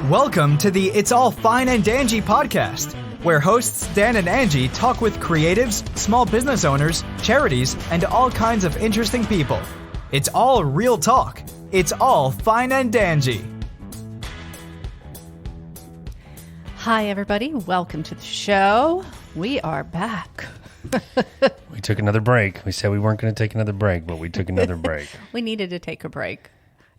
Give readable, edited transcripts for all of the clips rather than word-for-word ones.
Welcome to the It's All Fine and Danjee podcast, where hosts Dan and Angie talk with creatives, small business owners, charities, and all kinds of interesting people. It's all real talk. It's all fine and Danjee. Hi, everybody. Welcome to the show. We are back. We took another break. We said we weren't going to take another break, but we took another break. We needed to take a break.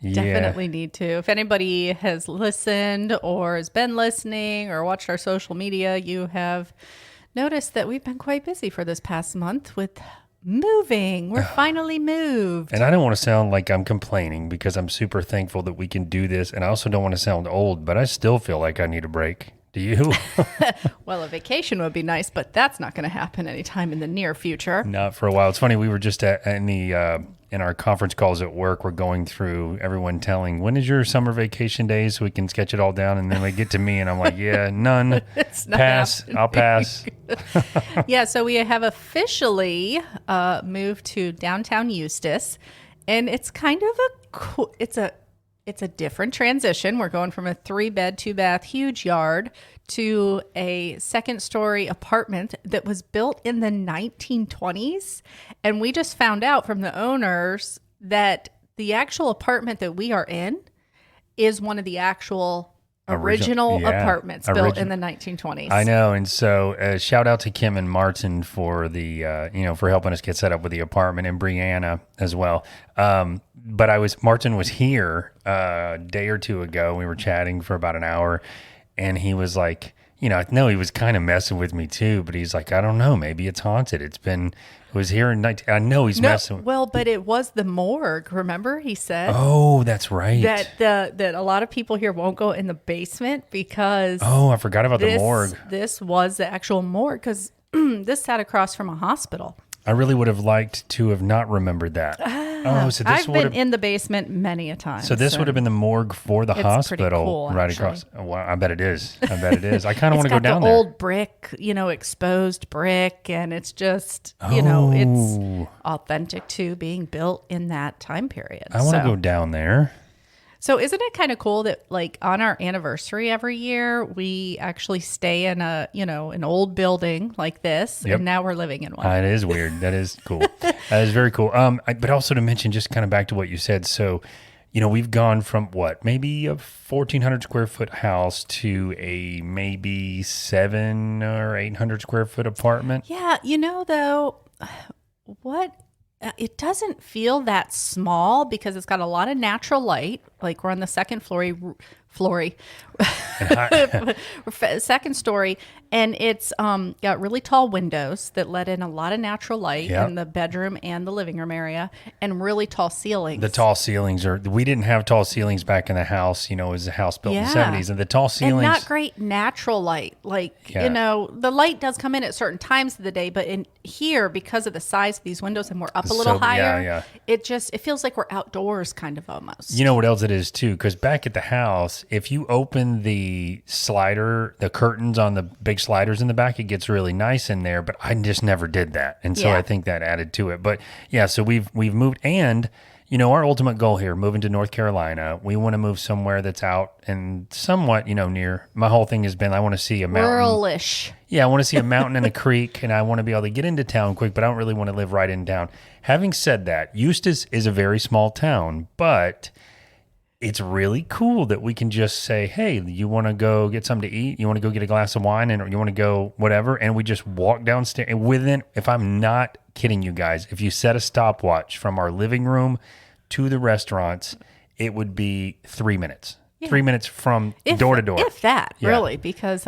Yeah. Definitely need to. If anybody has listened or has been listening or watched our social media, you have noticed that we've been quite busy for this past month with moving. We're finally moved. And I don't want to sound like I'm complaining because I'm super thankful that we can do this. And I also don't want to sound old, but I still feel like I need a break. Do you? Well, a vacation would be nice, but that's not going to happen anytime in the near future. Not for a while. It's funny. We were just in our conference calls at work. We're going through everyone telling, when is your summer vacation days so we can sketch it all down. And then we get to me and I'm like, yeah, none. It's not pass. happening. I'll pass. Yeah. So we have officially moved to downtown Eustis, and it's kind of it's a different transition. We're going from a 3-bed, 2-bath, huge yard to a second-story apartment that was built in the 1920s. And we just found out from the owners that the actual apartment that we are in is one of the actual original apartments built in the 1920s. I know. And so shout out to Kim and Martin for the, for helping us get set up with the apartment, and Brianna as well. But Martin was here a day or two ago. We were chatting for about an hour, and he was like, he was kind of messing with me too, but he's like, I don't know, maybe it's haunted. It was here in 19, I know he's messing with. Well, but it was the morgue, remember? He said. Oh, that's right. That a lot of people here won't go in the basement because. Oh, I forgot about the morgue. This was the actual morgue because this sat across from a hospital. I really would have liked to have not remembered that. So this I've been in the basement many a time. So this would have been the morgue for the hospital, cool, right across. Well, I bet it is. I kind of want to go down there. It's got the old brick, exposed brick, and it's just, it's authentic to being built in that time period. I want to go down there. So isn't it kind of cool that on our anniversary every year, we actually stay in an old building like this, Yep. and now we're living in one. It is weird. That is cool. That is very cool. But also to mention, just kind of back to what you said. So, we've gone from maybe a 1,400 square foot house to a maybe 700 or 800 square foot apartment. Yeah. Though, it doesn't feel that small because it's got a lot of natural light. Like we're on the second second story, and it's got really tall windows that let in a lot of natural light in the bedroom and the living room area, and really tall ceilings. The tall ceilings we didn't have tall ceilings back in the house. It was a house built in the 70s, and the tall ceilings. And not great natural light. The light does come in at certain times of the day, but in here, because of the size of these windows and we're up a little higher, it feels like we're outdoors kind of almost. You know what else it is too? Because back at the house, if you open the curtains on the big sliders in the back, it gets really nice in there, but I just never did that. And so I think that added to it. But yeah, so we've moved, and our ultimate goal here, moving to North Carolina, we want to move somewhere that's out and somewhat, near. My whole thing has been I want to see a mountain. Ruralish. Yeah, I want to see a mountain and a creek, and I want to be able to get into town quick, but I don't really want to live right in town. Having said that, Eustis is a very small town, but it's really cool that we can just say, hey, you want to go get something to eat? You want to go get a glass of wine, and you want to go whatever? And we just walk downstairs. And if I'm not kidding you guys, if you set a stopwatch from our living room to the restaurants, it would be 3 minutes. Yeah. 3 minutes from door to door. If that, really, because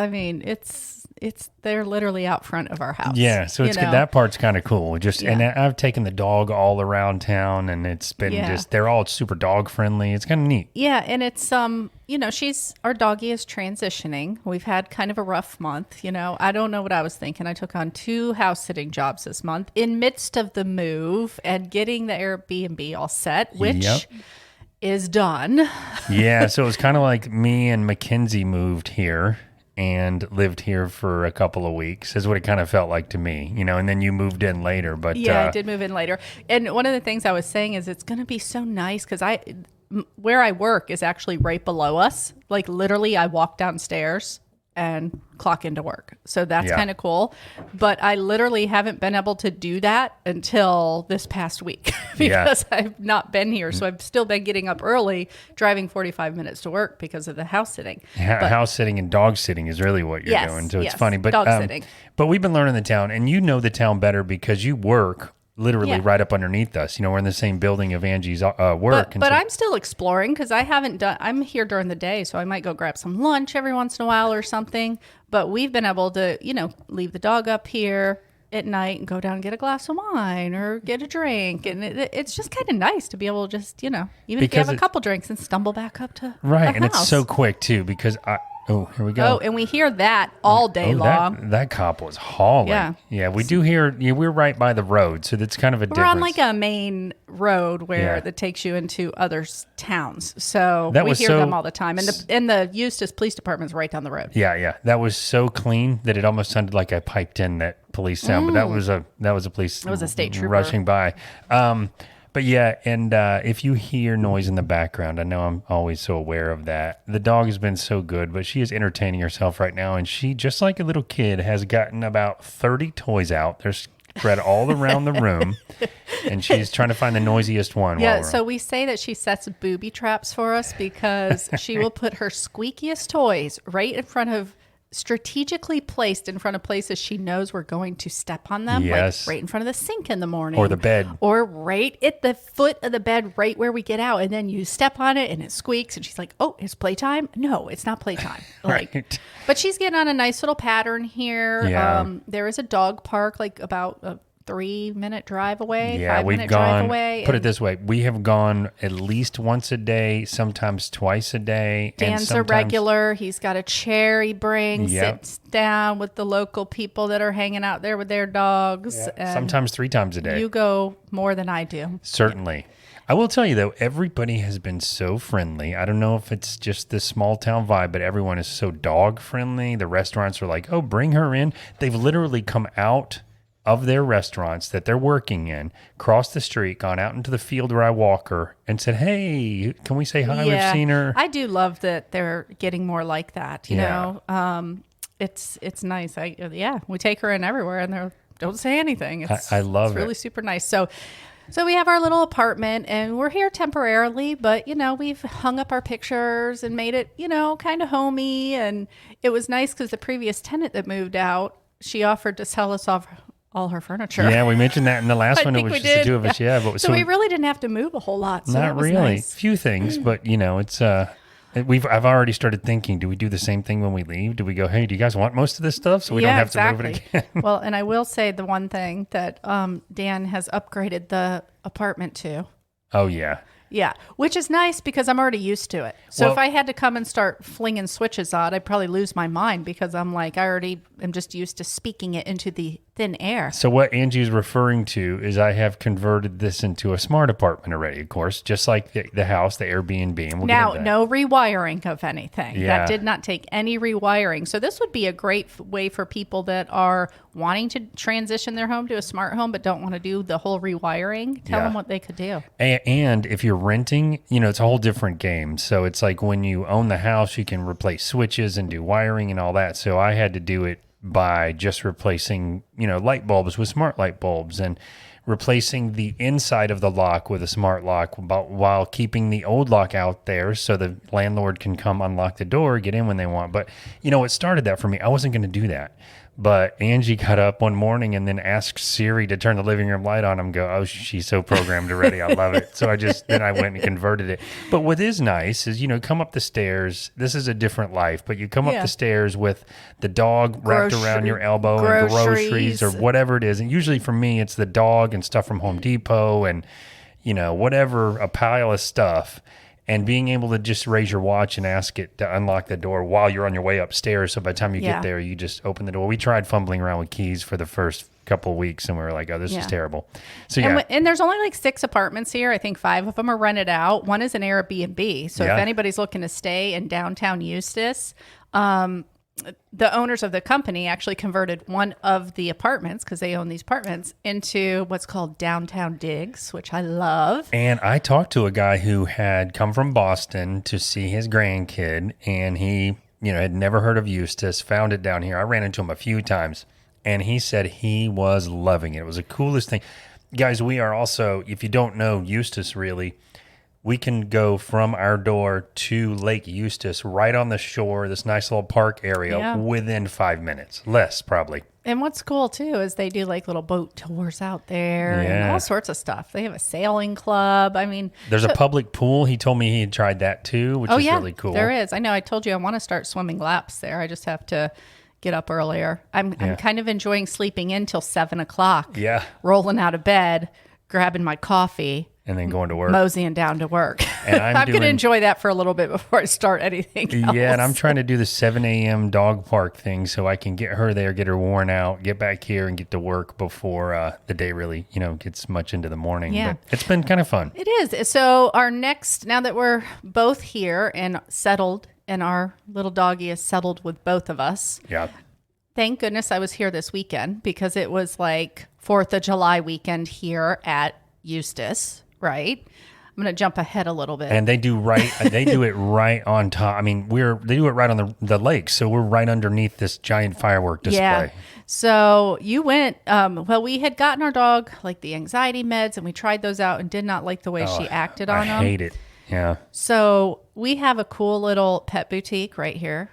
they're literally out front of our house. Yeah, so that part's kind of cool. And I've taken the dog all around town, and it's been they're all super dog friendly. It's kind of neat. Yeah, and it's our doggie is transitioning. We've had kind of a rough month. I don't know what I was thinking. I took on 2 house sitting jobs this month in midst of the move and getting the Airbnb all set, which is done. Yeah, so it was kind of like me and Mackenzie moved here and lived here for a couple of weeks is what it kind of felt like to me, and then you moved in later. But I did move in later. And one of the things I was saying is it's going to be so nice because where I work is actually right below us. Like literally I walk downstairs and clock into work. So that's kind of cool. But I literally haven't been able to do that until this past week because I've not been here. So I've still been getting up early, driving 45 minutes to work because of the house sitting. House sitting and dog sitting is really what you're doing. So it's funny. But, dog sitting. But we've been learning the town, and you know the town better because you work literally right up underneath us. You know, we're in the same building of Angie's work. But I'm still exploring because I'm here during the day, so I might go grab some lunch every once in a while or something. But we've been able to, leave the dog up here at night and go down and get a glass of wine or get a drink. And it's just kind of nice to be able to just, even if you have a couple drinks and stumble back up to the house. And it's so quick too because oh, here we go. Oh, and we hear that all day long. That cop was hauling. Yeah, we do hear, we're right by the road, so that's kind of a difference. We're on like a main road that takes you into other towns. So we hear them all the time. And the Eustis Police Department's right down the road. Yeah. That was so clean that it almost sounded like I piped in that police sound, but that was a police. It was a state trooper rushing by. But yeah, and if you hear noise in the background, I know I'm always so aware of that. The dog has been so good, but she is entertaining herself right now, and she, just like a little kid, has gotten about 30 toys out. They're spread all around the room, and she's trying to find the noisiest one. Yeah, so we say that she sets booby traps for us because she will put her squeakiest toys strategically placed in front of places she knows we're going to step on them. Yes. Like right in front of the sink in the morning. Or the bed. Or right at the foot of the bed, right where we get out. And then you step on it and it squeaks and she's like, oh, it's playtime? No, it's not playtime. Right. But she's getting on a nice little pattern here. Yeah. There is a dog park like about a 3-minute drive away, yeah, 5-minute drive away. Put it this way, we have gone at least once a day, sometimes twice a day. Dan's a regular. He's got a chair he brings, sits down with the local people that are hanging out there with their dogs. Yeah. Sometimes 3 times a day. You go more than I do. Certainly. I will tell you, though, everybody has been so friendly. I don't know if it's just this small town vibe, but everyone is so dog friendly. The restaurants are like, oh, bring her in. They've literally come out of their restaurants that they're working in, crossed the street, gone out into the field where I walk her, and said, hey, can we say hi? Yeah, we've seen her. I do love that they're getting more like that, you know. It's nice. We take her in everywhere, and they don't say anything. I love it. It's really super nice. So we have our little apartment, and we're here temporarily, but, we've hung up our pictures and made it, kind of homey, and it was nice because the previous tenant that moved out, she offered to sell us off all her furniture. Yeah, we mentioned that in the last one. It was just the two of us. Yeah, but so we really didn't have to move a whole lot. So not really. Nice. Few things, but it's I've already started thinking, do we do the same thing when we leave? Do we go, hey, do you guys want most of this stuff so we don't have to move it again? Well, and I will say the one thing that Dan has upgraded the apartment to. Oh, yeah. Yeah, which is nice because I'm already used to it. So if I had to come and start flinging switches on, I'd probably lose my mind because I'm like, I already am just used to speaking it into the thin air. So what Angie's referring to is I have converted this into a smart apartment already, of course, just like the house, the Airbnb. And we'll now, no rewiring of anything. Yeah. That did not take any rewiring. So this would be a great way for people that are wanting to transition their home to a smart home but don't want to do the whole rewiring. Tell them what they could do. And if you're renting, it's a whole different game. So it's like when you own the house, you can replace switches and do wiring and all that. So I had to do it by just replacing, light bulbs with smart light bulbs and replacing the inside of the lock with a smart lock while keeping the old lock out there so the landlord can come unlock the door, get in when they want. But, what started that for me, I wasn't going to do that. But Angie got up one morning and then asked Siri to turn the living room light on. I'm go, oh, she's so programmed already. I love it. So then I went and converted it. But what is nice is, come up the stairs. This is a different life, but you come up the stairs with the dog wrapped around your elbow and groceries or whatever it is. And usually for me, it's the dog and stuff from Home Depot and, whatever, a pile of stuff. And being able to just raise your watch and ask it to unlock the door while you're on your way upstairs. So by the time you get there, you just open the door. We tried fumbling around with keys for the first couple of weeks, and we were like, oh, this is terrible. So and there's only like 6 apartments here. I think 5 of them are rented out. One is an Airbnb. So if anybody's looking to stay in downtown Eustis, the owners of the company actually converted one of the apartments, because they own these apartments, into what's called downtown digs, which I love. And I talked to a guy who had come from Boston to see his grandkid, and he, had never heard of Eustis, found it down here. I ran into him a few times, and he said he was loving it. It was the coolest thing. Guys, we are also, if you don't know Eustis really, we can go from our door to Lake Eustis right on the shore, this nice little park area, within 5 minutes. Less, probably. And what's cool, too, is they do like little boat tours out there and all sorts of stuff. They have a sailing club. I mean, there's a public pool. He told me he had tried that, too, which is really cool. There is. I know. I told you I want to start swimming laps there. I just have to get up earlier. I'm kind of enjoying sleeping in till 7 o'clock. Yeah. Rolling out of bed, grabbing my coffee. And then going to work. Moseying down to work. And I'm going to enjoy that for a little bit before I start anything else. Yeah, and I'm trying to do the 7 a.m. dog park thing so I can get her there, get her worn out, get back here and get to work before the day really, gets much into the morning. Yeah. But it's been kind of fun. It is. So our next, now that we're both here and settled, and our little doggy is settled with both of us. Yeah. Thank goodness I was here this weekend, because it was like 4th of July weekend here at Eustis. Right. I'm going to jump ahead a little bit. And they do it right on top. I mean, they do it right on the lake. So we're right underneath this giant firework display. Yeah. So you went, we had gotten our dog like the anxiety meds, and we tried those out and did not like the way she acted on them. I hate it. Yeah. So we have a cool little pet boutique right here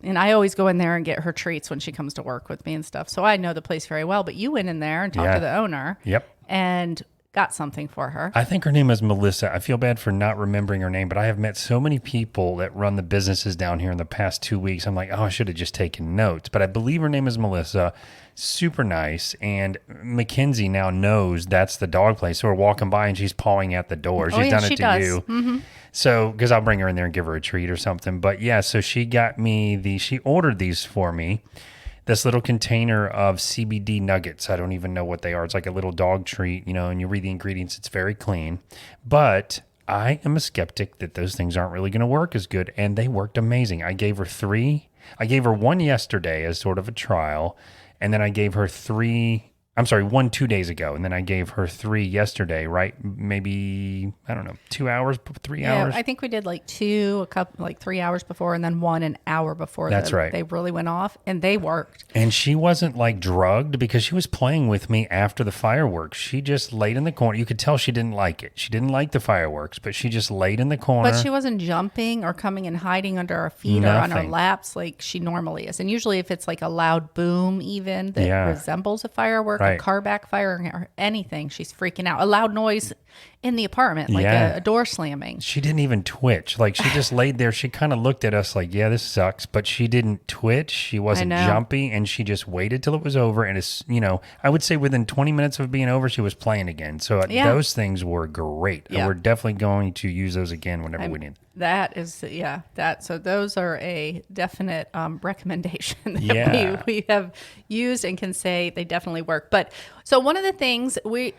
and I always go in there and get her treats when she comes to work with me and stuff. So I know the place very well, but you went in there and talked to the owner. Yep. And got something for her. I think her name is Melissa. I feel bad for not remembering her name, but I have met so many people that run the businesses down here in the past 2 weeks. I'm like, I should have just taken notes. But I believe her name is Melissa. Super nice. And Mackenzie now knows that's the dog place. So we're walking by and she's pawing at the door. She's done it to you. Mm-hmm. So, because I'll bring her in there and give her a treat or something. But yeah, so she got me she ordered these for me. This little container of CBD nuggets. I don't even know what they are. It's like a little dog treat, and you read the ingredients. It's very clean. But I am a skeptic that those things aren't really going to work as good. And they worked amazing. I gave her 3. I gave her 1 yesterday as sort of a trial. And then I gave her 1 2 days ago. And then I gave her 3 yesterday, right? Maybe, 2 hours, 3 hours. I think we did like 3 hours before, and then 1 an hour before. That's right. They really went off, and they worked. And she wasn't like drugged, because she was playing with me after the fireworks. She just laid in the corner. You could tell she didn't like it. She didn't like the fireworks, but she just laid in the corner. But she wasn't jumping or coming and hiding under our feet or on our laps like she normally is. And usually if it's like a loud boom even that resembles a firework, a car backfire or anything, she's freaking out. A loud noise in the apartment, like a door slamming. She didn't even twitch. Like, she just laid there. She kind of looked at us like, yeah, this sucks. But she didn't twitch. She wasn't jumpy. And she just waited till it was over. And it's, I would say within 20 minutes of being over, she was playing again. So those things were great. Yeah. We're definitely going to use those again whenever we need. That is, so those are a definite recommendation that we have used and can say they definitely work. But so one of the things we're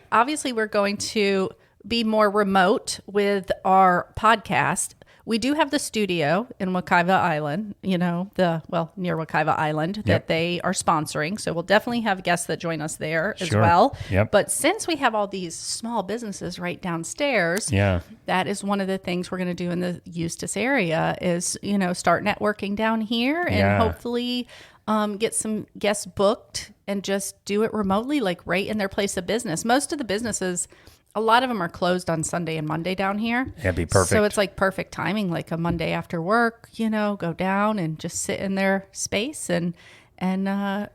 going to be more remote with our podcast. We do have the studio in Wekiva Island, near Wekiva Island that they are sponsoring. So we'll definitely have guests that join us there as well. Yep. But since we have all these small businesses right downstairs, that is one of the things we're going to do in the Eustis area is, start networking down here and hopefully get some guests booked and just do it remotely, like right in their place of business. Most of the businesses, a lot of them are closed on Sunday and Monday down here. That'd be perfect. So it's like perfect timing, like a Monday after work, go down and just sit in their space and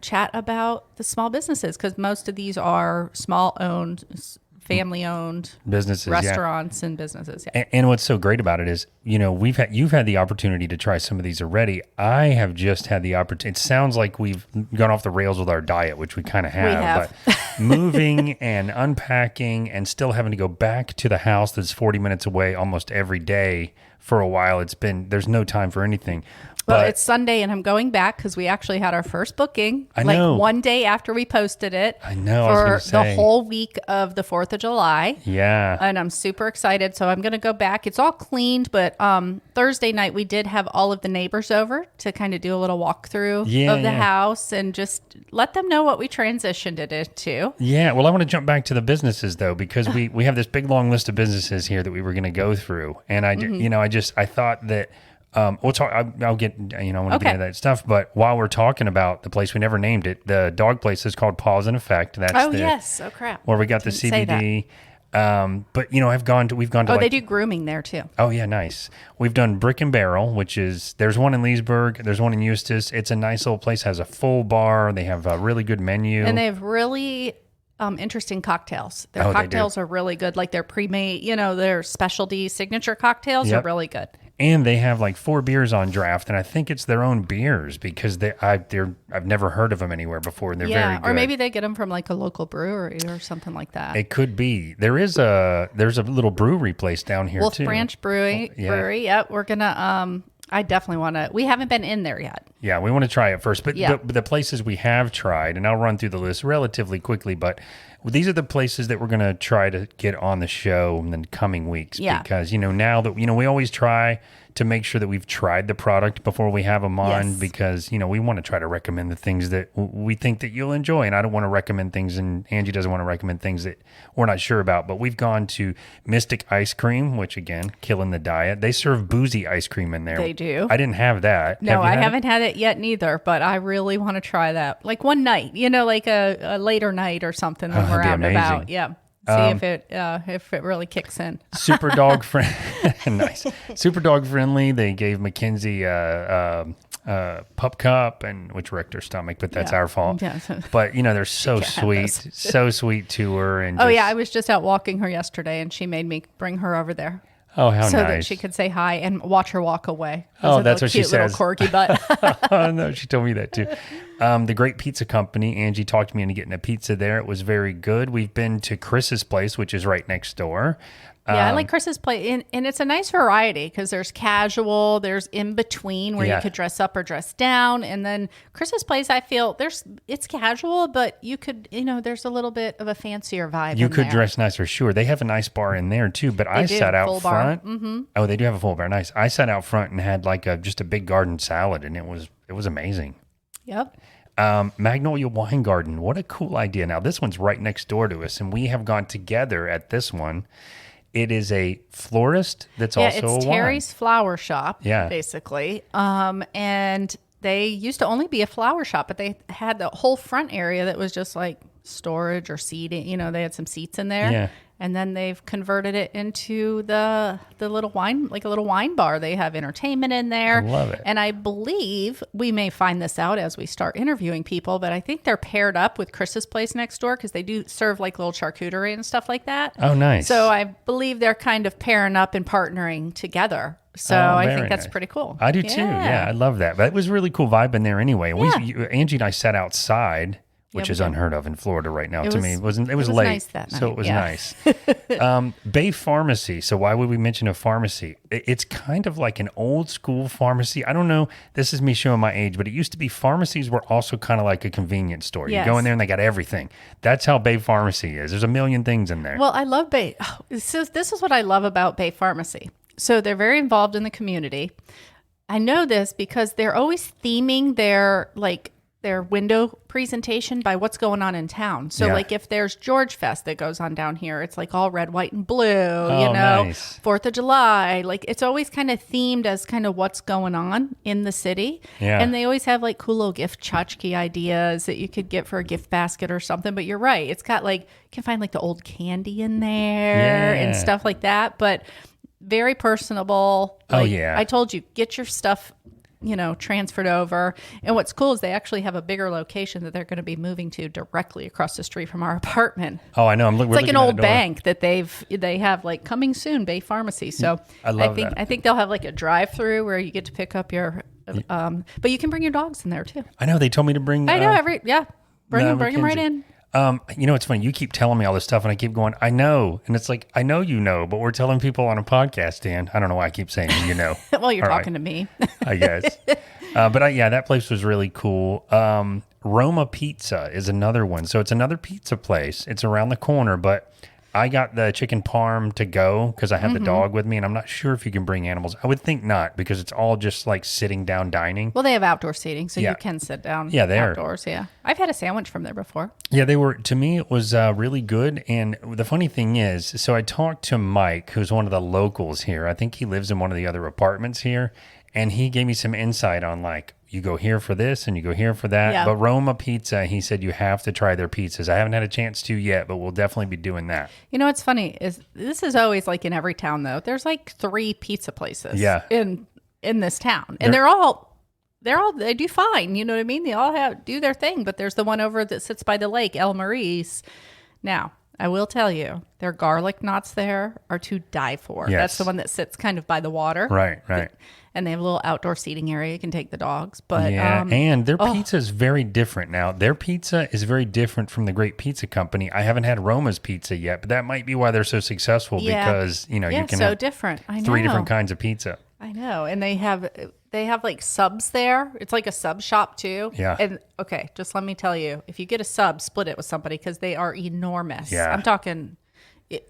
chat about the small businesses, because most of these are small-owned, family-owned businesses, restaurants and businesses. Yeah. And what's so great about it is, you've had the opportunity to try some of these already. I have just had the opportunity. It sounds like we've gone off the rails with our diet, which we kind of have. But moving and unpacking and still having to go back to the house that's 40 minutes away almost every day for a while. There's no time for anything. Well, But it's Sunday, and I'm going back because we actually had our first booking. I know. Like one day after we posted it. I know, I was For gonna the say. whole week of the 4th of July. yeah. And I'm super excited. So I'm going to go back. It's all cleaned, but Thursday night we did have all of the neighbors over to kind of do a little walkthrough of the house and just let them know what we transitioned it into. Yeah, well, I want to jump back to the businesses though, because we have this big long list of businesses here that we were going to go through, and I thought that we'll talk. I'll get I want to get into that stuff, but while we're talking about the place, we never named it. The dog place is called Paws in Effect. That's Yes. Oh crap. where we got the Didn't say that. CBD. But we've gone to they do grooming there too. Oh yeah, nice. We've done Brick and Barrel, which is there's one in Leesburg, there's one in Eustis. It's a nice little place. Has a full bar. They have a really good menu, And they have really interesting cocktails. Their Oh, they do. cocktails are really good. Like their pre-made, their specialty signature cocktails Yep. are really good. and they have like 4 beers on draft, and I think it's their own beers because I've never heard of them anywhere before. And they're very good. Or maybe they get them from like a local brewery or something like that. It could be. There's a little brewery place down here Wolf too. Branch Brewery. Yep, we're gonna. I definitely want to. We haven't been in there yet. Yeah, we want to try it first. But Yeah. the places we have tried, and I'll run through the list relatively quickly, but these are the places that we're going to try to get on the show in the coming weeks. Yeah. Because, now that, we always try to make sure that we've tried the product before we have them on Yes. because, we want to try to recommend the things that we think that you'll enjoy. And I don't want to recommend things, and Angie doesn't want to recommend things that we're not sure about. But we've gone to Mystic Ice Cream, which, again, killing the diet. They serve boozy ice cream in there. They do. I didn't have that. No, I haven't had it yet neither, but I really want to try that. Like one night, like a later night or something when we're that'd out be and about. amazing. Yeah. See if it really kicks in. Super dog friend, nice. Super dog friendly. They gave Mackenzie pup cup, and which wrecked her stomach, but that's our fault. Yeah. But they're so can't have sweet, those. so sweet to her. And I was just out walking her yesterday, and she made me bring her over there oh, how so nice. that she could say hi and watch her walk away. Oh, that's what she cute little says. Corgi butt. Oh no, she told me that too. The Great Pizza Company. Angie talked me into getting a pizza there. It was very good. We've been to Chris's place, which is right next door. Yeah, I like Chris's place, and it's a nice variety because there's casual, there's in between where Yeah. you could dress up or dress down, and then Chris's place, I feel it's casual, but you could, there's a little bit of a fancier vibe. You in could there. dress nicer, sure. They have a nice bar in there too, but I do, sat out full bar. front. Mm-hmm. Oh, they do have a full bar. Nice. I sat out front and had like just a big garden salad, and it was amazing. Yep. Magnolia Wine Garden. What a cool idea. Now, this one's right next door to us, and we have gone together at this one. It is a florist that's also a wine. It's Terry's Flower Shop, Yeah. basically. And they used to only be a flower shop, but they had the whole front area that was just like storage or seating. They had some seats in there. Yeah. And then they've converted it into the little wine, like a little wine bar. They have entertainment in there. I love it. And I believe we may find this out as we start interviewing people, but I think they're paired up with Chris's place next door because they do serve like little charcuterie and stuff like that. Oh, nice. So I believe they're kind of pairing up and partnering together. So I very think that's nice. pretty cool. I do too. Yeah, I love that. But it was a really cool vibe in there anyway. Yeah. Angie and I sat outside, which we is did. unheard of in Florida right now. It To was- me, it was it was late, nice that so night, it was yeah. nice. Bay Pharmacy. So why would we mention a pharmacy? It's kind of like an old school pharmacy. I don't know. This is me showing my age, but it used to be pharmacies were also kind of like a convenience store. You go in Yes. there and they got everything. That's how Bay Pharmacy is. There's a million things in there. Well, I love Bay. This is what I love about Bay Pharmacy. So they're very involved in the community. I know this because they're always theming their window presentation by what's going on in town. So Yeah. like if there's George Fest that goes on down here, it's like all red, white, and blue, nice. 4th of July. Like it's always kind of themed as kind of what's going on in the city. Yeah. And they always have like cool little gift tchotchke ideas that you could get for a gift basket or something. But you're right. It's got like, you can find like the old candy in there and Yeah. stuff like that. But very personable. Oh, Like, yeah. I told you, get your stuff transferred over. And what's cool is they actually have a bigger location that they're going to be moving to directly across the street from our apartment. Oh, I know. It's like an old bank that they have like coming soon, Bay Pharmacy. So I love that. I think they'll have like a drive-through where you get to pick up your, but you can bring your dogs in there too. I know. They told me to bring. I know bring them right Mackenzie. in. It's funny. You keep telling me all this stuff, and I keep going, I know. And it's like, I know you know, but we're telling people on a podcast, Dan. I don't know why I keep saying you know. Well, you're talking to me. I guess. That place was really cool. Roma Pizza is another one. So it's another pizza place. It's around the corner, but I got the chicken parm to go because I have the dog with me, and I'm not sure if you can bring animals. I would think not because it's all just like sitting down dining. Well, they have outdoor seating, so you can sit down outdoors. Yeah. I've had a sandwich from there before. Yeah, to me, it was really good. And the funny thing is, so I talked to Mike, who's one of the locals here. I think he lives in one of the other apartments here. And he gave me some insight on like, you go here for this and you go here for that. Yeah. But Roma Pizza, he said you have to try their pizzas. I haven't had a chance to yet, but we'll definitely be doing that. You know what's funny is this is always like in every town though. There's like 3 pizza places in this town. And they do fine. You know what I mean? They all do their thing, but there's the one over that sits by the lake, El Maurice. Now, I will tell you, their garlic knots there are to die for. Yes. That's the one that sits kind of by the water. Right. And they have a little outdoor seating area. You can take the dogs. But and their pizza is very different now. Their pizza is very different from the Great Pizza Company. I haven't had Roma's pizza yet, but that might be why they're so successful because, you can have different. I know. 3 different kinds of pizza. I know. And they have like subs there. It's like a sub shop too. Yeah. And okay, just let me tell you, if you get a sub, split it with somebody because they are enormous. Yeah. I'm talking,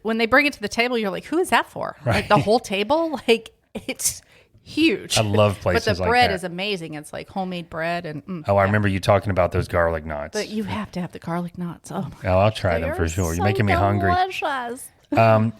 when they bring it to the table, you're like, who is that for? Right. Like the whole table? Like it's huge. I love places like that. But the bread is amazing. It's like homemade bread. And I remember you talking about those garlic knots. But you have to have the garlic knots. Oh, I'll try them for sure. You're making me hungry. Delicious.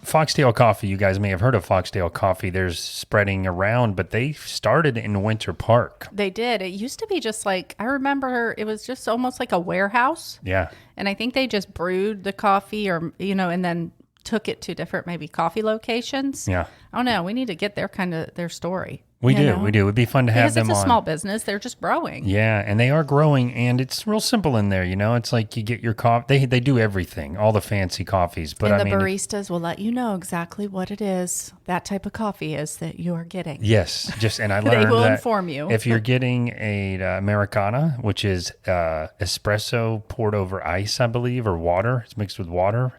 Foxtail Coffee, you guys may have heard of Foxtail Coffee. There's spreading around, but they started in Winter Park. They did. It used to be just like, I remember it was just almost like a warehouse. Yeah. And I think they just brewed the coffee and then took it to different maybe coffee locations. Yeah. I don't know. We need to get their story. We do. It'd be fun to have them on. Because it's a small business. They're just growing. Yeah, and they are growing, and it's real simple in there. It's like you get your coffee. They do everything, all the fancy coffees. But the baristas will let you know exactly what it is, that type of coffee is that you are getting. Yes, and I learned they will that inform you. If you're getting a Americana, which is espresso poured over ice, I believe, or water, it's mixed with water.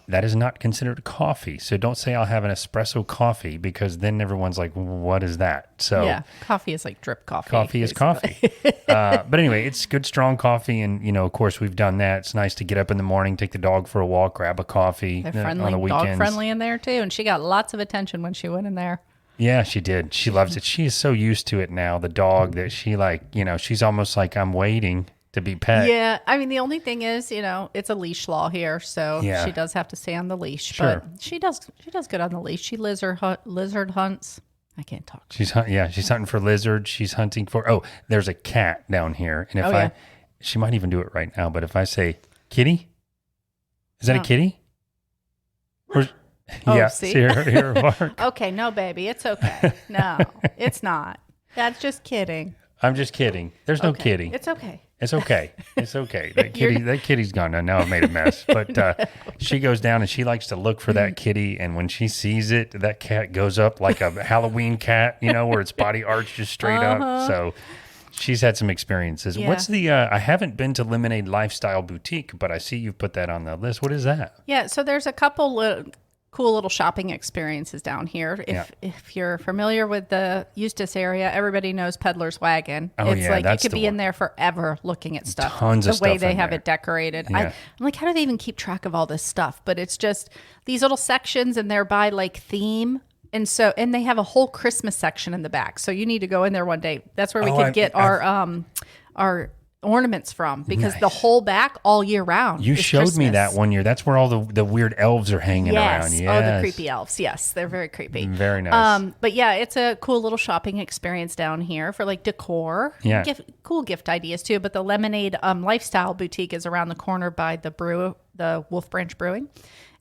That is not considered coffee. So don't say I'll have an espresso coffee because then everyone's like, what is that? So yeah, coffee is like drip coffee. Coffee is coffee. But anyway, it's good, strong coffee. And, of course, we've done that. It's nice to get up in the morning, take the dog for a walk, grab a coffee. They're friendly, on the weekends. dog friendly in there too. And she got lots of attention when she went in there. Yeah, she did. She loves it. She is so used to it now, the dog, that she she's almost like, I'm waiting to be pet. Yeah, I mean the only thing is, it's a leash law here, so she does have to stay on the leash. Sure. But she does good on the leash. She lizard hunts. I can't talk. She's hunting for lizards. She's hunting for there's a cat down here, and she might even do it right now. But if I say kitty, is that a kitty? Or, see her bark. Okay, no, baby, it's okay. No, it's not. That's just kidding. I'm just kidding. There's no kitty. It's okay. It's okay. It's okay. That kitty's gone now. Now I've made a mess. But she goes down and she likes to look for that kitty. And when she sees it, that cat goes up like a Halloween cat, where its body arches straight up. So she's had some experiences. Yeah. What's I haven't been to Lemonade Lifestyle Boutique, but I see you've put that on the list. What is that? Yeah. So there's a couple cool little shopping experiences down here. If you're familiar with the Eustis area, everybody knows Peddler's Wagon. It's like you could be in there forever looking at stuff. Tons of stuff. The way they have it decorated. Yeah. I'm like, how do they even keep track of all this stuff? But it's just these little sections and they're by like theme. And they have a whole Christmas section in the back. So you need to go in there one day. That's where we could get our ornaments from because the whole back all year round. You showed Christmas. me that one year. That's where all the weird elves are hanging around. Yes. Oh, the creepy elves. Yes, they're very creepy. Very nice. But yeah, it's a cool little shopping experience down here for like decor. Yeah. Cool gift ideas too. But the Lemonade Lifestyle Boutique is around the corner by the Wolf Branch Brewing.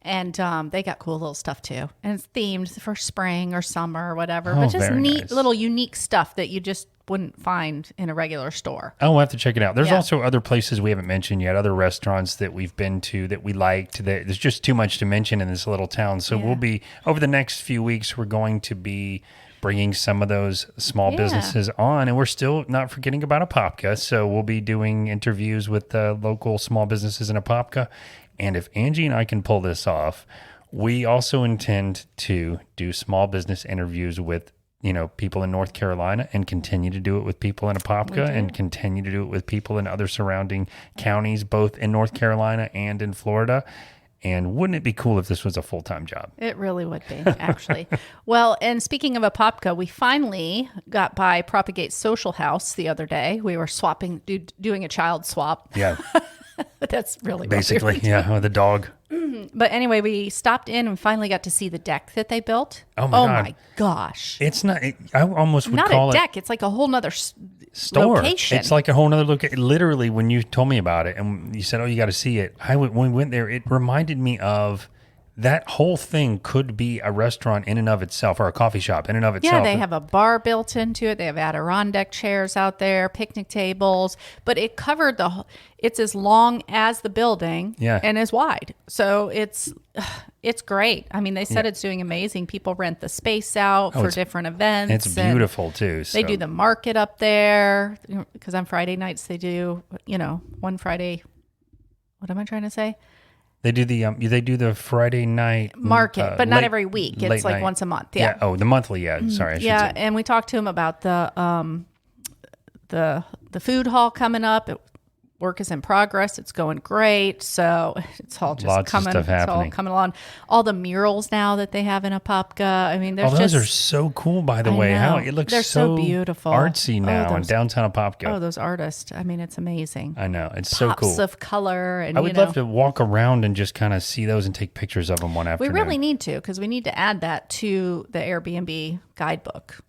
And they got cool little stuff too. And it's themed for spring or summer or whatever. But just neat little unique stuff that you just wouldn't find in a regular store. Oh, we'll have to check it out. There's also other places we haven't mentioned yet, other restaurants that we've been to that we liked. There's just too much to mention in this little town. So we'll be, over the next few weeks, we're going to be bringing some of those small businesses on. And we're still not forgetting about Apopka. So we'll be doing interviews with the local small businesses in Apopka. And if Angie and I can pull this off, we also intend to do small business interviews with, people in North Carolina, and continue to do it with people in Apopka, and continue to do it with people in other surrounding counties, both in North Carolina and in Florida. And wouldn't it be cool if this was a full-time job? It really would be, actually. Well, and speaking of Apopka, we finally got by Propagate Social House the other day. We were doing a child swap. Yeah. That's really basically, with the dog. But anyway, we stopped in and finally got to see the deck that they built. Oh my gosh. It's not, I almost would not call a it deck. It's like a whole nother store. Location. It's like a whole nother location. Literally, when you told me about it and you said, you got to see it, when we went there, it reminded me of that whole thing could be a restaurant in and of itself, or a coffee shop in and of itself. Yeah, they have a bar built into it. They have Adirondack chairs out there, picnic tables, but it covered it's as long as the building and as wide. So it's great. I mean, they said it's doing amazing. People rent the space out for different events. It's beautiful too. So. They do the market up there because on Friday nights they do, one Friday. What am I trying to say? They do the Friday night market, but not every week. It's like once a month. Yeah. Oh, the monthly. Yeah. Sorry. I should say. And we talked to him about the food hall coming up. Work is in progress. It's going great. So it's all just Lots coming. Of stuff happening. It's all coming along. All the murals now that they have in Apopka. I mean, those are so cool. By the way, how it looks they're so beautiful, artsy now in downtown Apopka. Oh, those artists! I mean, it's amazing. I know, it's so cool. Pops of color, and I would love to walk around and just kind of see those and take pictures of them one afternoon. We really need to, because we need to add that to the Airbnb guidebook.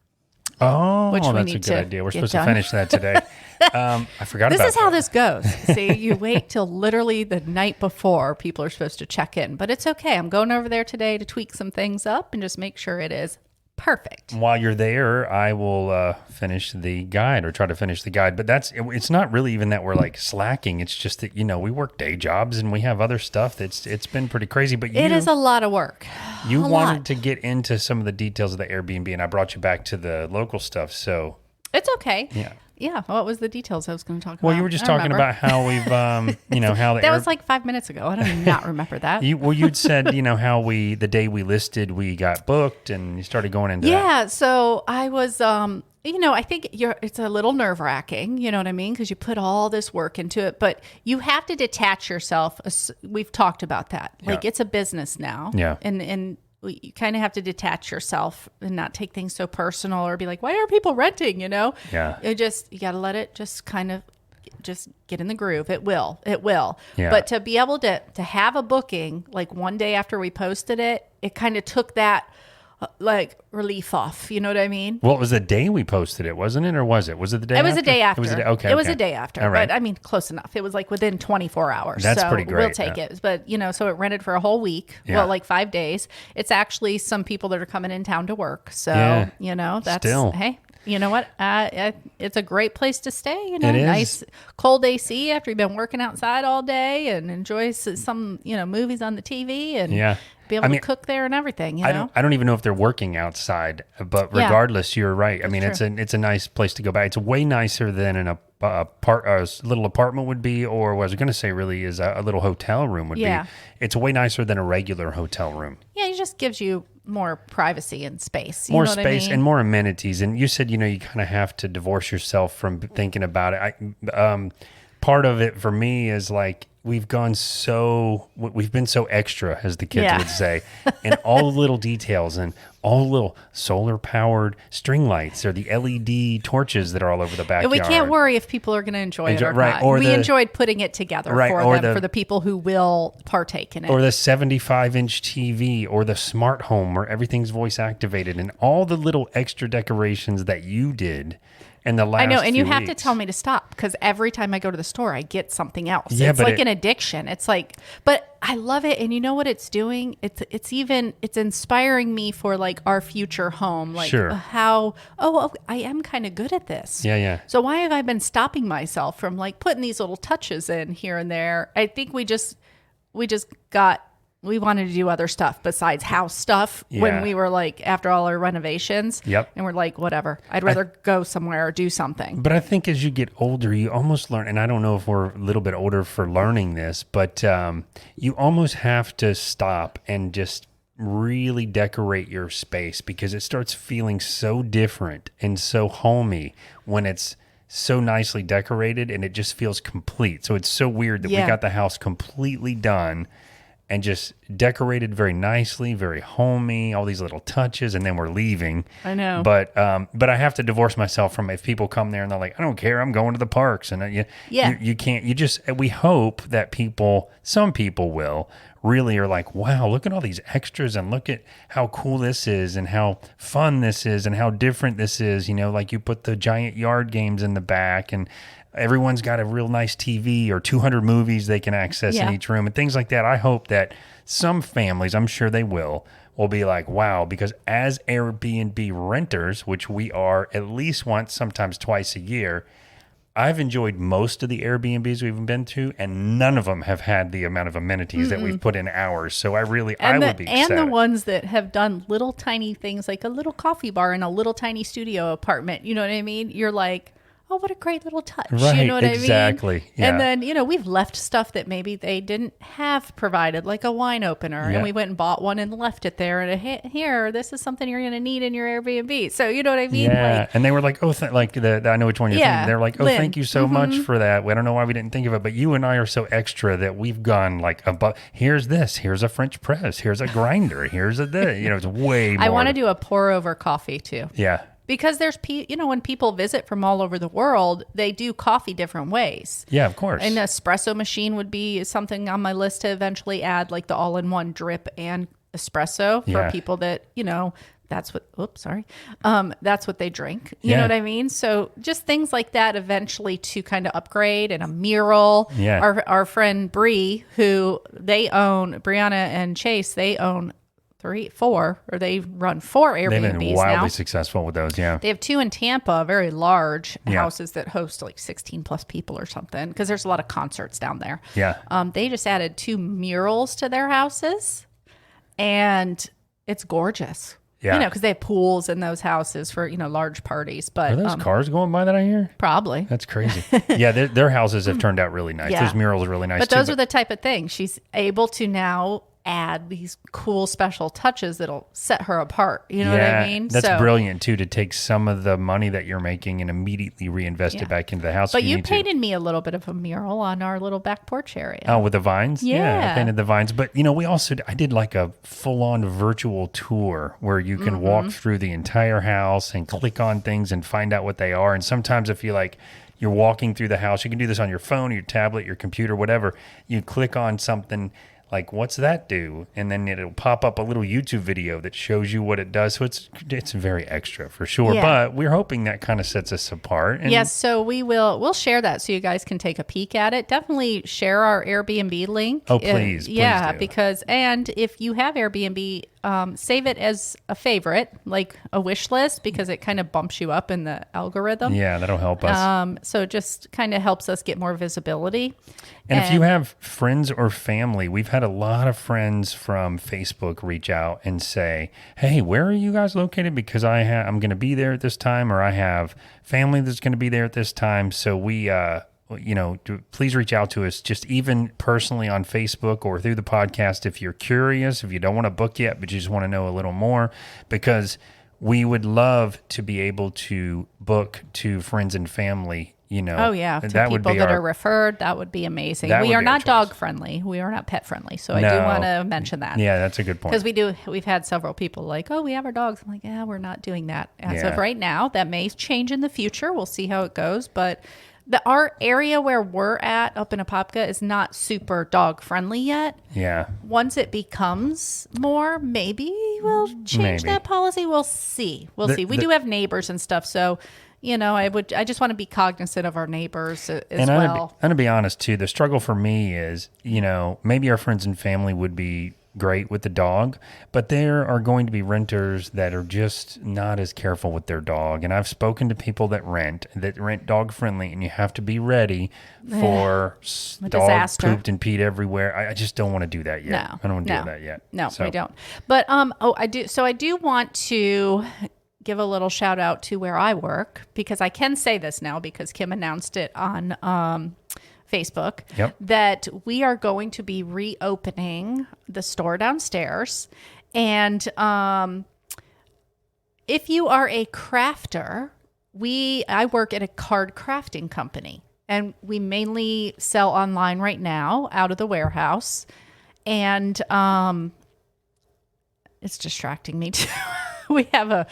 Oh, that's a good idea. We're supposed to finish that today. I forgot about that. This is how this goes. See, you wait till literally the night before people are supposed to check in. But it's okay. I'm going over there today to tweak some things up and just make sure it is perfect. While you're there, I will finish the guide, or try to finish the guide. But it's not really even that we're like slacking. It's just that, we work day jobs and we have other stuff. It's been pretty crazy. But it is a lot of work. You wanted to get into some of the details of the Airbnb, and I brought you back to the local stuff. So it's okay. Yeah. Yeah. What was the details I was going to talk about? Well, you were just talking about how we've, how the that was like 5 minutes ago. I do not remember that. You'd said, how the day we listed, we got booked, and you started going into that. Yeah. So I was, I think it's a little nerve wracking, you know what I mean? Because you put all this work into it, but you have to detach yourself. We've talked about that. Like it's a business now. Yeah. And you kind of have to detach yourself and not take things so personal, or be like, why are people renting? Yeah. You got to let it just kind of just get in the groove. It will. Yeah. But to be able to have a booking like one day after we posted it, it kind of took that relief off. You know what I mean? Well, it was the day we posted it, wasn't it? Or was it? Was it the day after? It was the day after. It was the day, okay. It was a day after. All right. But I mean, close enough. It was like within 24 hours. That's so pretty great. We'll take it. But, so it rented for a whole week. Yeah. Well, like 5 days. It's actually some people that are coming in town to work. So, that's, still. Hey, you know what? It's a great place to stay. It is. Nice cold AC after you've been working outside all day, and enjoy some, movies on the TV, and be able to cook there and everything. I don't even know if they're working outside, but regardless, you're right. I mean, it's a nice place to go back. It's way nicer than a little apartment would be, or what I was going to say really is a little hotel room would be. It's way nicer than a regular hotel room. Yeah, it just gives you more privacy and space. More space and more amenities. And you said, you kind of have to divorce yourself from thinking about it. Part of it for me is like, we've been so extra, as the kids would say, and all the little details and all the little solar powered string lights, or the LED torches that are all over the backyard. And we can't worry if people are going to enjoy it or right, not. Or we enjoyed putting it together for the people who will partake in it. Or the 75-inch TV, or the smart home where everything's voice activated, and all the little extra decorations that you did. And I know, and you have to tell me to stop, because every time I go to the store, I get something else. Yeah, it's like an addiction. It's like, but I love it, and you know what it's doing? It's inspiring me for like our future home. Like how I am kind of good at this. Yeah. So why have I been stopping myself from like putting these little touches in here and there? I think we just got we wanted to do other stuff besides house stuff when we were like, after all our renovations. Yep. And we're like, whatever. I'd rather go somewhere or do something. But I think as you get older, you almost learn, and I don't know if we're a little bit older for learning this, but you almost have to stop and just really decorate your space because it starts feeling so different and so homey when it's so nicely decorated and it just feels complete. So it's so weird that we got the house completely done and just decorated very nicely, very homey, all these little touches, and then we're leaving. I know. But I have to divorce myself from if people come there and they're like, I don't care, I'm going to the parks. And you can't, we hope that some people will really are like, wow, look at all these extras and look at how cool this is and how fun this is and how different this is. You know, like you put the giant yard games in the back and everyone's got a real nice TV or 200 movies they can access in each room and things like that. I hope that some families, I'm sure they will be like, wow, because as Airbnb renters, which we are at least once, sometimes twice a year, I've enjoyed most of the Airbnbs we've been to, and none of them have had the amount of amenities that we've put in ours. So I would be excited. And the ones that have done little tiny things like a little coffee bar in a little tiny studio apartment, you know what I mean? You're like, oh, what a great little touch. Right, you know what I mean? Exactly. Yeah. And then, we've left stuff that maybe they didn't have provided, like a wine opener. And we went and bought one and left it there. And here, this is something you're going to need in your Airbnb. So, you know what I mean? Yeah. Like, and they were like, oh, I know which one you're thinking. They're like, oh, Lynn. Thank you so much for that. I don't know why we didn't think of it. But you and I are so extra that we've gone like, here's this. Here's a French press. Here's a grinder. Here's it's way more. I want to do a pour over coffee too. Yeah. Because there's, when people visit from all over the world, they do coffee different ways. Yeah, of course. An espresso machine would be something on my list to eventually add, like the all-in-one drip and espresso for people that, that's what they drink. You know what I mean? So just things like that eventually to kind of upgrade, and a mural. Yeah. Our friend Bree, Brianna and Chase, they own they run 4 Airbnbs now. They've been wildly successful with those, yeah. They have 2 in Tampa, very large houses that host like 16 plus people or something, because there's a lot of concerts down there. Yeah. They just added 2 murals to their houses, and it's gorgeous. Yeah. Because they have pools in those houses for, large parties. But are those cars going by that I hear? Probably. That's crazy. Yeah, their houses have turned out really nice. Those murals are really nice but too. Those are the type of things she's able to now add these cool special touches that'll set her apart. You know what I mean? That's brilliant too, to take some of the money that you're making and immediately reinvest it back into the house. But you painted me a little bit of a mural on our little back porch area. Oh, with the vines? Yeah. I painted the vines. But, I did like a full-on virtual tour where you can walk through the entire house and click on things and find out what they are. And sometimes if you you're walking through the house, you can do this on your phone, your tablet, your computer, whatever. You click on something like, what's that do? And then it'll pop up a little YouTube video that shows you what it does. So it's very extra for sure. Yeah. But we're hoping that kind of sets us apart. And yes, so we'll share that so you guys can take a peek at it. Definitely share our Airbnb link. Oh, please. Yeah, do. Because if you have Airbnb, save it as a favorite, like a wish list, because it kind of bumps you up in the algorithm. Yeah, that'll help us. So it just kind of helps us get more visibility. And if you have friends or family, we've had a lot of friends from Facebook reach out and say, hey, where are you guys located? Because I'm going to be there at this time, or I have family that's going to be there at this time. So we, please reach out to us, just even personally on Facebook or through the podcast if you're curious, if you don't want to book yet, but you just want to know a little more, because we would love to be able to book to friends and family. Oh yeah, to people that are referred, that would be amazing. We are not dog friendly. We are not pet friendly. So I do want to mention that. Yeah, that's a good point. Because we've had several people like, oh, we have our dogs. I'm like, yeah, we're not doing that as of right now. That may change in the future. We'll see how it goes. But our area where we're at up in Apopka is not super dog friendly yet. Yeah. Once it becomes more, maybe we'll change that policy. We'll see. We do have neighbors and stuff, so I just want to be cognizant of our neighbors as well. I'm going to be honest too. The struggle for me is, maybe our friends and family would be great with the dog, but there are going to be renters that are just not as careful with their dog. And I've spoken to people that rent dog friendly, and you have to be ready for dog disaster. pooped and peed everywhere. I just don't want to do that yet. No, I don't want to do that yet. No, we don't. But I do. So I do want to give a little shout out to where I work, because I can say this now because Kim announced it on Facebook, that we are going to be reopening the store downstairs. And if you are a crafter, I work at a card crafting company, and we mainly sell online right now out of the warehouse. And it's distracting me too. We have a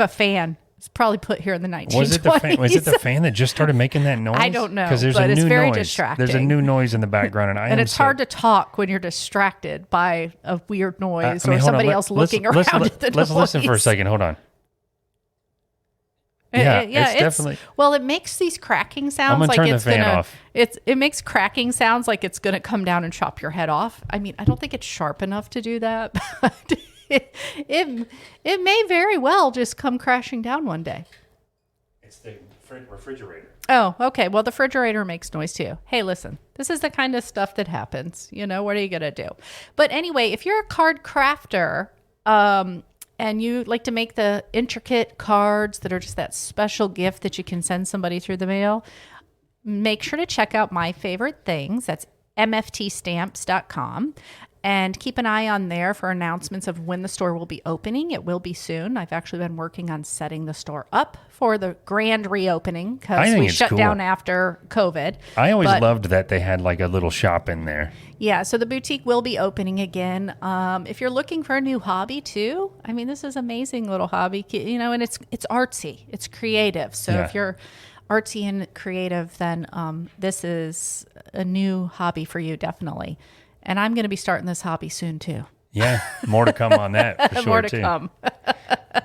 fan. It's probably put here in the 1920s. Was it the fan that just started making that noise? I don't know, because there's but a it's new very noise. distracting. There's a new noise in the background, and it's hard to talk when you're distracted by a weird noise or somebody else looking around at the noise. Let's listen for a second. Hold on. Yeah, it's definitely. Well, it makes these cracking sounds. I'm gonna turn the fan off. It makes cracking sounds like it's gonna come down and chop your head off. I mean, I don't think it's sharp enough to do that, but it may very well just come crashing down one day. It's the refrigerator. Oh, okay. Well, the refrigerator makes noise too. Hey, listen, this is the kind of stuff that happens. What are you gonna do? But anyway, if you're a card crafter, and you like to make the intricate cards that are just that special gift that you can send somebody through the mail, make sure to check out My Favorite Things. That's mftstamps.com. And keep an eye on there for announcements of when the store will be opening. It will be soon. I've actually been working on setting the store up for the grand reopening because we shut down after COVID. I always loved that they had like a little shop in there. Yeah, so the boutique will be opening again. If you're looking for a new hobby too, I mean, this is an amazing little hobby, and it's artsy, it's creative. So if you're artsy and creative, then this is a new hobby for you, definitely. And I'm going to be starting this hobby soon too. Yeah, more to come on that for sure. More to come.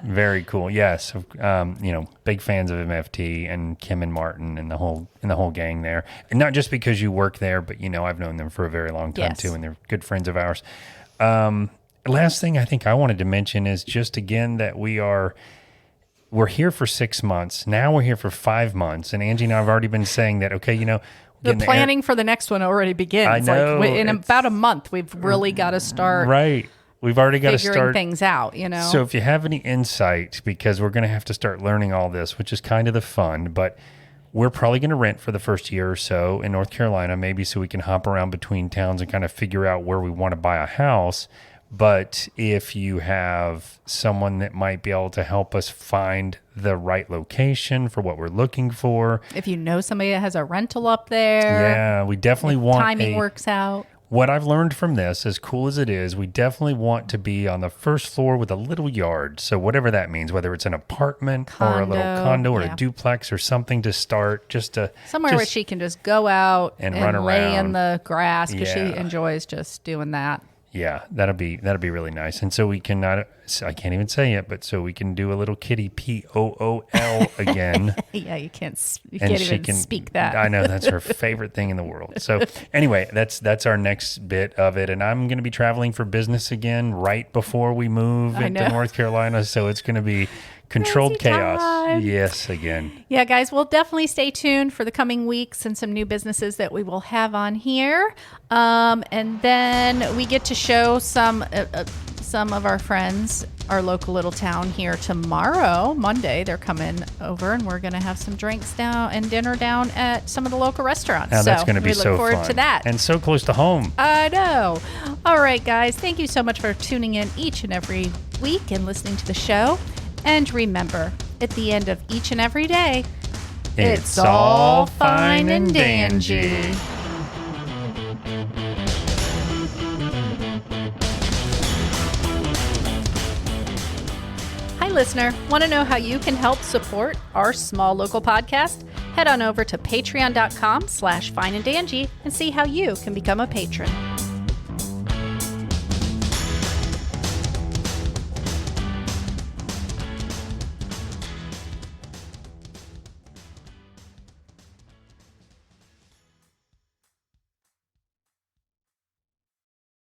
Very cool. Yes, big fans of MFT and Kim and Martin and the whole gang there. And not just because you work there, but I've known them for a very long time too, and they're good friends of ours. Last thing I think I wanted to mention is just again that we're here for 6 months. Now we're here for 5 months, and Angie and I have already been saying that. Okay, the planning for the next one already begins. I know. Like in about a month, we've really got to start. Right. We've already got to start figuring things out, So if you have any insight, because we're going to have to start learning all this, which is kind of the fun, but we're probably going to rent for the first year or so in North Carolina, maybe so we can hop around between towns and kind of figure out where we want to buy a house. But if you have someone that might be able to help us find the right location for what we're looking for. If you know somebody that has a rental up there. Yeah, we definitely want timing works out. What I've learned from this, as cool as it is, we definitely want to be on the first floor with a little yard. So whatever that means, whether it's an apartment or a little condo or a duplex or something to start, somewhere where she can just go out and run around, lay in the grass because she enjoys just doing that. Yeah, that'll be really nice. And so we can I can't even say it, but so we can do a little kitty POOL again. Yeah, you can't even speak that. I know, that's her favorite thing in the world. So anyway, that's our next bit of it. And I'm going to be traveling for business again right before we move into North Carolina. So it's going to be controlled chaos. Time. Yes, again. Yeah, guys, we'll definitely stay tuned for the coming weeks and some new businesses that we will have on here. And then we get to show some of our friends, our local little town here tomorrow, Monday. They're coming over, and we're going to have some drinks down and dinner down at some of the local restaurants. Now, that's going to be so fun. We look forward to that. And so close to home. I know. All right, guys. Thank you so much for tuning in each and every week and listening to the show. And remember, at the end of each and every day, it's all fine and dangy. Hi, listener. Want to know how you can help support our small local podcast? Head on over to patreon.com/fineanddangie and see how you can become a patron.